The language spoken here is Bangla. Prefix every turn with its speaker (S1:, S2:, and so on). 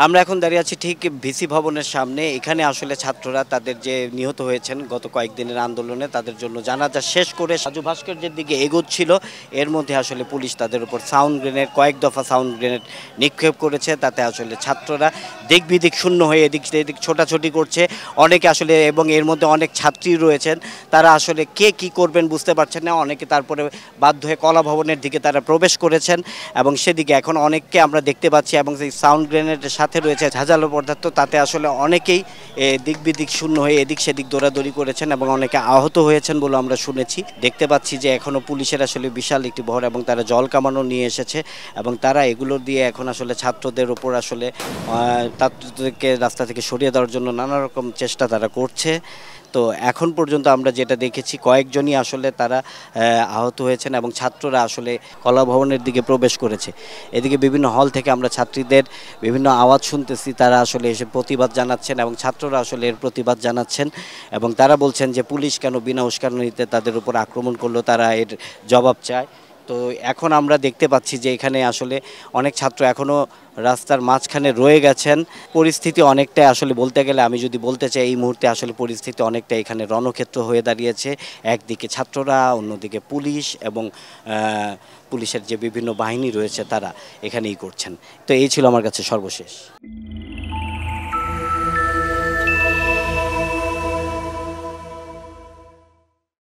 S1: আমরা এখন দাঁড়িয়ে আছি ঠিক ভিসি ভবনের সামনে। এখানে আসলে ছাত্ররা তাদের যে নিহত হয়েছেন গত কয়েকদিনের আন্দোলনে তাদের জন্য জানাজা শেষ করে সাজু ভাস্কর্যের দিকে এগোচ্ছিল। এর মধ্যে আসলে পুলিশ তাদের উপর সাউন্ড গ্রেনেড, কয়েক দফা সাউন্ড গ্রেনেড নিক্ষেপ করেছে। তাতে আসলে ছাত্ররা দিক বিদিক শূন্য হয়ে এদিক সেদিক ছোটাছুটি করছে। অনেকে আসলে এবং এর মধ্যে অনেক ছাত্রী রয়েছেন, তারা আসলে কে কি করবেন বুঝতে পারছেন না। অনেকে তারপরে বাধ্য হয়ে কলা ভবনের দিকে তারা প্রবেশ করেছেন এবং সেদিকে এখন অনেককে আমরা দেখতে পাচ্ছি এবং সেই সাউন্ড গ্রেনেডের সাথে রয়েছে ঝাঁঝালো পদার্থ। তাতে আসলে অনেকেই দিক বিদিক শূন্য হয়ে এদিক সেদিক দৌড়াদৌড়ি করেছেন এবং অনেকে আহত হয়েছেন বলে আমরা শুনেছি। দেখতে পাচ্ছি যে এখনও পুলিশের আসলে বিশাল একটি বহর এবং তারা জল কামানো নিয়ে এসেছে এবং তারা এগুলোর দিয়ে এখন আসলে ছাত্রদের উপর আসলে ছাত্রদেরকে রাস্তা থেকে সরিয়ে দেওয়ার জন্য নানা রকম চেষ্টা তারা করছে। তো এখন পর্যন্ত আমরা যেটা দেখেছি কয়েকজনই আসলে তারা আহত হয়েছেন এবং ছাত্ররা আসলে কলা ভবনের দিকে প্রবেশ করেছে। এদিকে বিভিন্ন হল থেকে আমরা ছাত্রীদের বিভিন্ন আওয়াজ শুনতেছি, তারা আসলে এসে প্রতিবাদ জানাচ্ছেন এবং ছাত্ররা আসলে এর প্রতিবাদ জানাচ্ছেন এবং তারা বলছেন যে পুলিশ কেন বিনা উস্কানিতে তাদের উপর আক্রমণ করলো, তারা এর জবাব চায়। তো এখন আমরা দেখতে পাচ্ছি যে এখানে আসলে অনেক ছাত্র এখনও রাস্তার মাঝখানে রয়ে গেছেন। পরিস্থিতি অনেকটাই আসলে বলতে গেলে আমি যদি বলতে চাই এই মুহূর্তে আসলে পরিস্থিতি অনেকটা এখানে রণক্ষেত্র হয়ে দাঁড়িয়েছে। একদিকে ছাত্ররা, অন্যদিকে পুলিশ এবং পুলিশের যে বিভিন্ন বাহিনী রয়েছে তারা এখানেই করছেন। তো এই ছিল আমার কাছে সর্বশেষ।